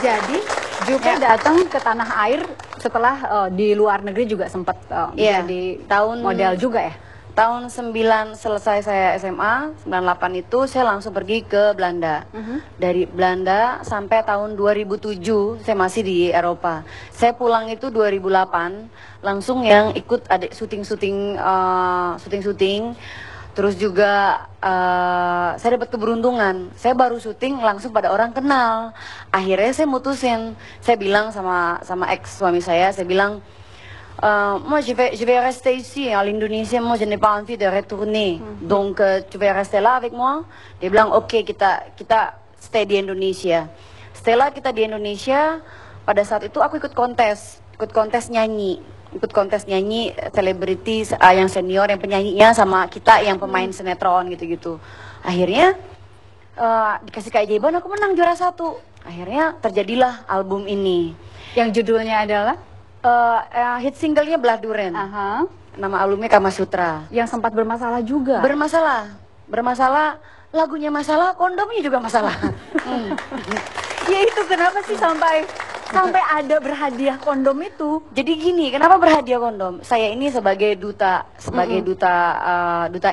Jadi Jupe datang ke tanah air setelah di luar negeri juga sempat jadi tahun model juga ya? Tahun 9 selesai saya SMA, 98 itu saya langsung pergi ke Belanda. Dari Belanda sampai tahun 2007 saya masih di Eropa. Saya pulang itu 2008, langsung yang ikut adik syuting-syuting. Terus juga saya dapat keberuntungan. Saya baru syuting langsung pada orang kenal. Akhirnya saya mutusin, saya bilang sama ex suami saya bilang, moi je vais rester ici à l'Indonésie, moi je n'ai pas envie de retourner. Donc tu vas rester là avec moi. Dia bilang oke, kita stay di Indonesia. Setelah kita di Indonesia, pada saat itu aku ikut kontes nyanyi selebriti yang senior, yang penyanyinya sama kita yang pemain sinetron gitu-gitu. Akhirnya dikasih keajaiban, aku menang juara 1. Akhirnya terjadilah album ini yang judulnya adalah hit singlenya Belah Duren. Nama albumnya Kama Sutra. Yang sempat bermasalah juga. Bermasalah. Lagunya masalah, kondomnya juga masalah. Ya itu kenapa sih sampai ada berhadiah kondom itu? Jadi gini, kenapa berhadiah kondom? Saya ini sebagai duta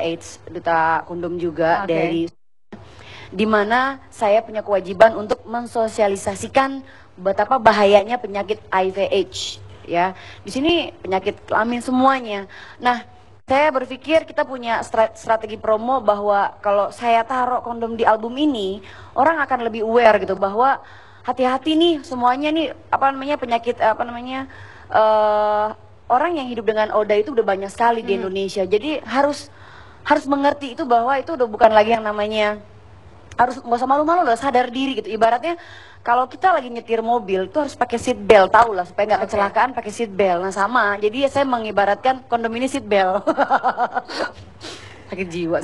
AIDS, duta kondom juga dari, dimana saya punya kewajiban untuk mensosialisasikan betapa bahayanya penyakit HIV/AIDS. Ya, di sini penyakit kelamin semuanya. Nah, saya berpikir kita punya strategi promo bahwa kalau saya taruh kondom di album ini, orang akan lebih aware gitu bahwa hati-hati nih semuanya nih penyakit orang yang hidup dengan ODA itu udah banyak sekali di Indonesia. Jadi harus mengerti itu bahwa itu udah bukan lagi yang namanya, harus nggak usah malu-malu lah, sadar diri gitu. Ibaratnya kalau kita lagi nyetir mobil itu harus pakai seat belt, tahu lah supaya nggak kecelakaan pakai seat belt. Nah sama, jadi saya mengibaratkan kondom ini seat belt. Sakit jiwa.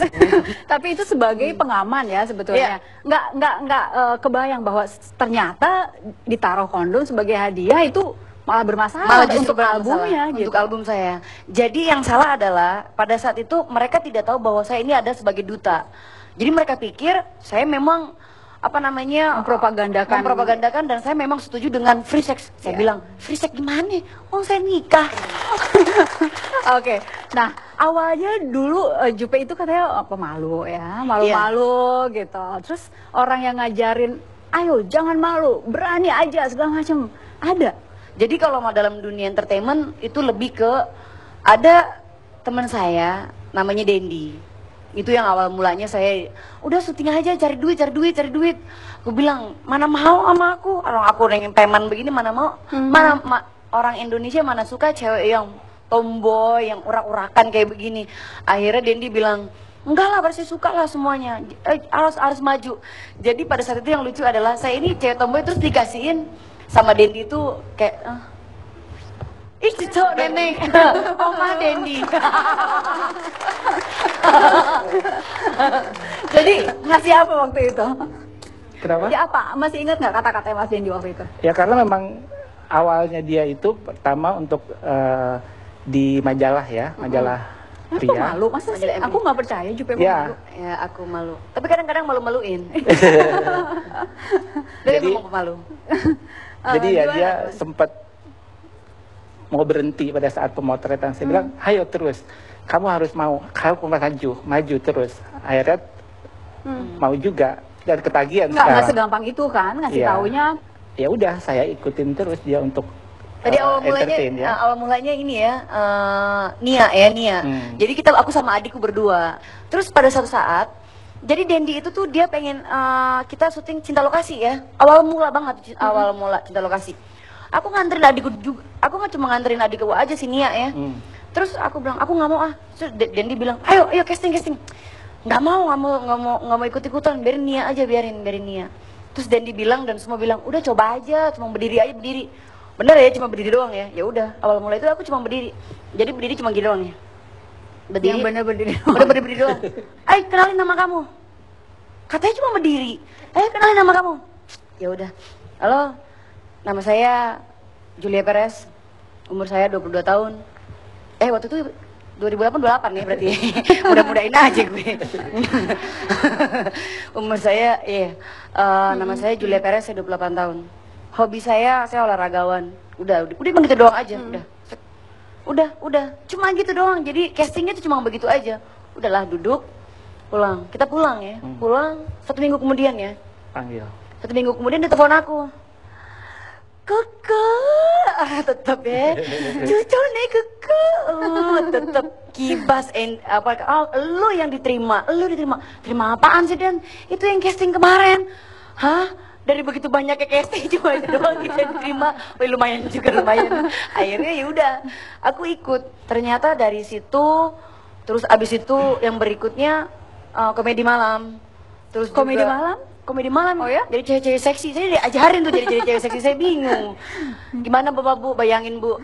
Tapi itu sebagai pengaman ya sebetulnya. Nggak kebayang bahwa ternyata ditaruh kondom sebagai hadiah itu malah bermasalah untuk albumnya. Untuk album saya. Jadi yang salah adalah pada saat itu mereka tidak tahu bahwa saya ini ada sebagai duta. Jadi mereka pikir saya memang mempropagandakan dan saya memang setuju dengan free sex. Saya bilang, free sex gimana? Oh saya nikah. Oke. Nah, awalnya dulu Jupe itu katanya pemalu ya, malu-malu gitu. Terus orang yang ngajarin, ayo jangan malu, berani aja segala macam. Ada. Jadi kalau dalam dunia entertainment itu lebih ke, ada teman saya namanya Dendi. Itu yang awal mulanya saya udah syuting aja, cari duit. Aku bilang, mana mau sama aku, orang aku yang preman begini mana mau. Orang Indonesia mana suka cewek yang tomboy, yang urak-urakan kayak begini. Akhirnya Dendi bilang, enggak lah, pasti suka lah semuanya, harus maju. Jadi pada saat itu yang lucu adalah saya ini cewek tomboy terus dikasihin sama Dendi itu kayak ih cocok neneng, Oma Dendi. Jadi ngasih apa waktu itu? Kenapa? Ya apa? Masih ingat nggak kata-kata Mas Dendi waktu itu? Ya karena memang awalnya dia itu pertama untuk di majalah ya, majalah pria. Aku malu, masa sih? Aku nggak percaya Jupe malu. Ya aku malu. Tapi kadang-kadang malu-maluin. Jadi mau pemalu. Jadi ya dia sempat mau berhenti pada saat pemotretan. Saya bilang, ayo terus, kamu harus mau, kamu maju terus. Akhirnya mau juga dan ketagihan sekarang. Nggak segampang itu kan ngasih taunya. Ya udah, saya ikutin terus dia untuk tadi awal mulanya ini ya, Nia. Jadi aku sama adikku berdua. Terus pada suatu saat, jadi Dendi itu tuh dia pengen kita syuting Cinta Lokasi ya. Awal mula Cinta Lokasi. Aku nganterin adikku juga. Aku nggak cuma nganterin adikku aja sih Nia ya. Terus aku bilang, aku nggak mau ah. Terus Dendi bilang, ayo casting. Nggak mau ikut-ikutan, biarin Nia aja, biarin Nia. Terus Dendi bilang dan semua bilang, udah coba aja, cuma berdiri. Bener ya, cuma berdiri doang ya. Ya udah, awal mulai itu aku cuma berdiri. Jadi berdiri cuma gini doang ya. Yang bener berdiri doang. Ayo kenalin nama kamu. Katanya cuma berdiri. Ayo kenalin nama kamu. Ya udah. Halo. Nama saya Julia Perez, umur saya 22 tahun. Waktu itu 2008 nih berarti. Mudah-mudahin aja gue. Umur saya, nama saya Julia Perez, saya 28 tahun. Hobi saya olahragawan. Udah emang gitu doang aja, udah. Cuma gitu doang. Jadi castingnya tuh cuma begitu aja. Udahlah duduk, pulang. Kita pulang ya. Pulang 1 minggu kemudian ya. Panggil. 1 minggu kemudian dia telepon aku. Keke, tetep ya. Cucu nih Keke, tetep kibas lu yang diterima, terima apaan sih Dan? Itu yang casting kemarin, hah? Dari begitu banyaknya casting cuma itu doang kita diterima, lumayan juga lumayan. Akhirnya ya udah, aku ikut. Ternyata dari situ, terus abis itu yang berikutnya komedi malam, terus Komedi juga, malam? Komedi malam. Oh ya? Jadi cewek-cewek seksi. Saya diajarin tuh jadi cewek seksi. Saya bingung. Gimana Bapak Bu? Bayangin Bu.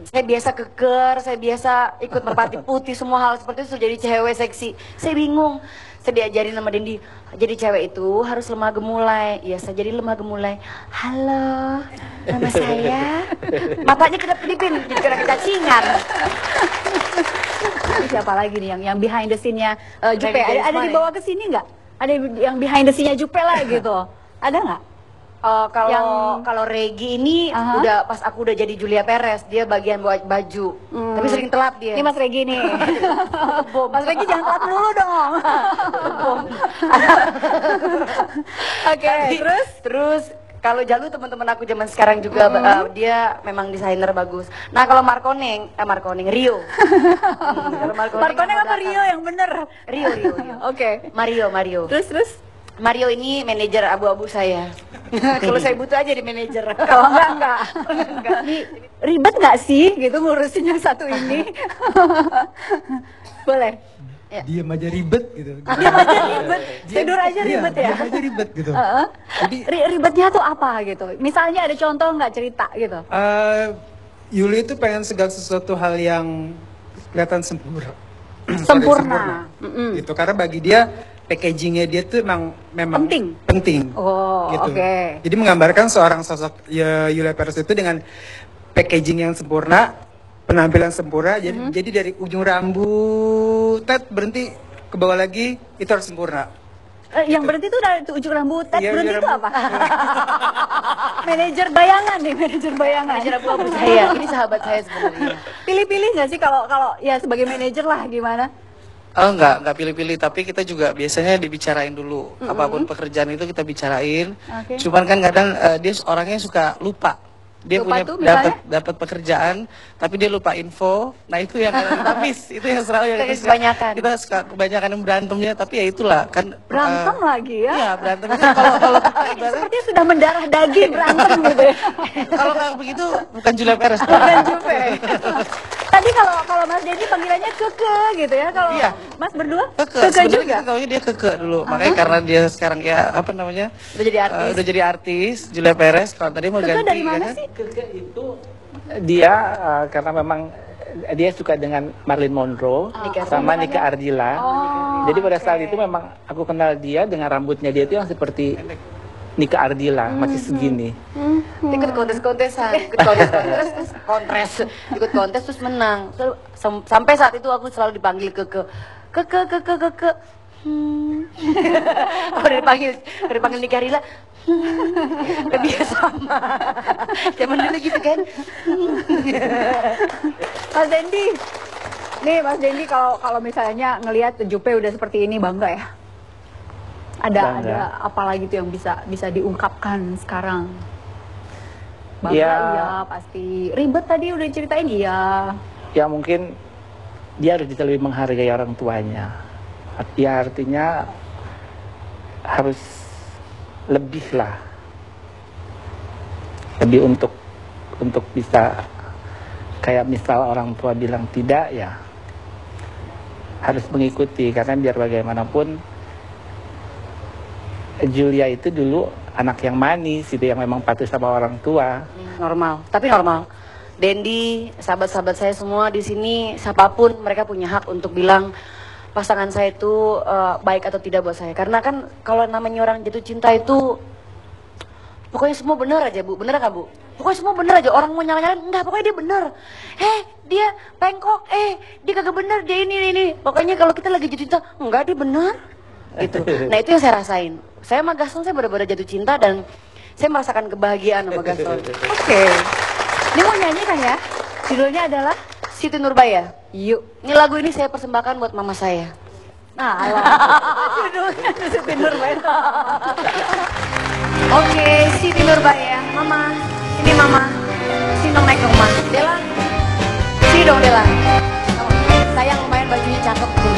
Saya biasa keker, saya biasa ikut merpati putih, semua hal seperti itu jadi cewek seksi. Saya bingung. Saya diajarin sama Dendi. Jadi cewek itu harus lemah gemulai. Iya, saya jadi lemah gemulai. Halo, nama saya. Matanya kedap-kedipin, jadi kena kecacingan. Ini siapa lagi nih yang behind the scene-nya Jupe? Dari Ada Ismail. dibawa ke sini nggak? Ada yang behind the scene-nya Jupe lah gitu. Ada nggak? Kalau Regi ini udah pas aku udah jadi Julia Perez, dia bagian bawa baju. Tapi sering telat dia. Ini Mas Regi nih. Mas Regi jangan telat dulu dong. Oke, terus kalau Jalu teman-teman aku zaman sekarang juga dia memang desainer bagus. Nah kalau Markoneng Rio. Kalau Markoneng apa Rio yang bener? Rio. Oke. Mario. Terus? Mario ini manajer abu-abu saya. Kalau saya butuh aja di manajer. Kalau enggak. Ribet nggak sih gitu ngurusin yang satu ini? Boleh. Ya. Diam aja ribet gitu. Diam aja ribet, tidur aja ribet ya? Diam aja ribet gitu. Jadi ribetnya tuh apa gitu? Misalnya ada contoh nggak cerita gitu? Yuli itu pengen segala sesuatu hal yang kelihatan sempurna. Sempurna. Gitu. Karena bagi dia packagingnya dia tuh memang penting. Oh, gitu. Oke. Jadi menggambarkan seorang sosok Yulia Perez itu dengan packaging yang sempurna, penampilan sempurna. Jadi dari ujung rambut berhenti ke bawah lagi itu harus sempurna. Yang berhenti itu dari ujung rambut, Iya, berhenti itu ujung apa? Manajer bayangan nih, manajer bayangan. Manajer abu-abu saya, ini sahabat saya sebenarnya. Pilih-pilih nggak sih kalau ya sebagai manajer lah gimana? Oh enggak pilih-pilih, tapi kita juga biasanya dibicarain dulu. Apapun pekerjaan itu kita bicarain. Okay. Cuman kan kadang dia orangnya suka lupa. Dia Lupa punya tuh misalnya? dapat pekerjaan, tapi dia lupa info. Nah itu yang kita miss, itu yang selalu yang Kebanyakan. kita suka kebanyakan yang berantemnya. Tapi ya itulah kan. Berantem lagi ya? Iya berantem. Kalau Sepertinya sudah mendarah daging berantem gitu ya. kalau kayak begitu bukan Julia Perez. Bukan Jupe. Tadi kalau Mas Dedi panggilannya Keke gitu ya. Kalau Iya. Mas berdua Keke juga. kita taunya dia Keke dulu. Makanya karena dia sekarang ya apa namanya? Udah jadi artis. Udah jadi artis, Julia Perez. Kalau tadi mau Keke ganti dari mana kan? sih? Keke itu dia karena memang dia suka dengan Marilyn Monroe sama Nika Ardila. Jadi pada saat itu memang aku kenal dia dengan rambutnya dia itu yang seperti Nika Ardila, masih segini. Ikut kontes-kontesan, ikut kontes terus menang. Sampai saat itu aku selalu dipanggil Keke. Kalau dipanggil Nika Ardila, lebih sama. Zaman dulu gitu kan. Mas Dendi. Nih Mas Dendi kalau misalnya ngelihat Jupe udah seperti ini bangga ya? Ada apa lagi tuh yang bisa diungkapkan sekarang? Bangga iya pasti. Ribet tadi udah ceritain iya. Ya mungkin dia harus bisa lebih menghargai orang tuanya. Ya artinya harus lebih lah. Lebih untuk bisa kayak misal orang tua bilang tidak ya harus mengikuti karena biar bagaimanapun Julia itu dulu anak yang manis itu yang memang patuh sama orang tua. Normal, tapi normal. Dendi, sahabat-sahabat saya semua di sini, siapapun mereka punya hak untuk bilang pasangan saya itu baik atau tidak buat saya. Karena kan kalau namanya orang jatuh cinta itu pokoknya semua benar aja Bu, bener kan Bu? Pokoknya semua bener aja, orang mau nyala-nyalain, enggak, pokoknya dia bener. Dia pengkok, dia kagak bener, dia ini. Pokoknya kalau kita lagi jatuh cinta, enggak dia bener. Gitu. Nah itu yang saya rasain. Saya mah Gaston saya benar-benar jatuh cinta dan saya merasakan kebahagiaan sama Gasol. Oke. Ini mau nyanyi kan ya? Judulnya adalah Siti Nurbaya. Yuk. Ini lagu ini saya persembahkan buat mama saya. Nah, alah. Judulnya Siti Nurbaya. Oke, Siti Nurbaya. Mama, ini mama. Sini dong naik ke rumah. Dela, sini dong Dela. Sayang lumayan bajunya cakep tuh.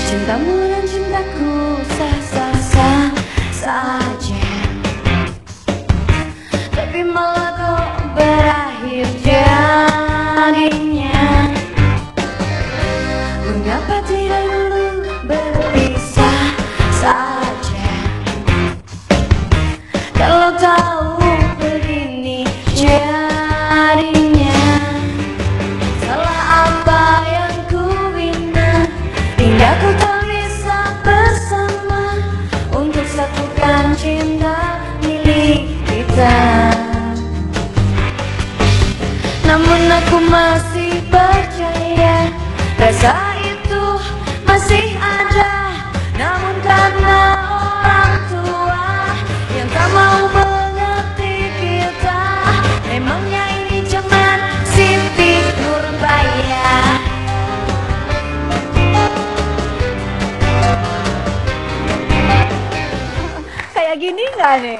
Cintamu dan cintaku sah-sah saja, tapi malah kok berakhir jadinya. Mengapa tidak dulu berpisah saja? Kalau tahu begini jadinya, salah apa yang ku bina hingga ku tak bisa bersama untuk satukan cinta milik kita. Namun aku masih percaya rasa itu masih ada, namun karena orang tua yang tak mau mengerti kita. Emangnya ini cuman Siti Nurbaya. Kayak gini nggak nih?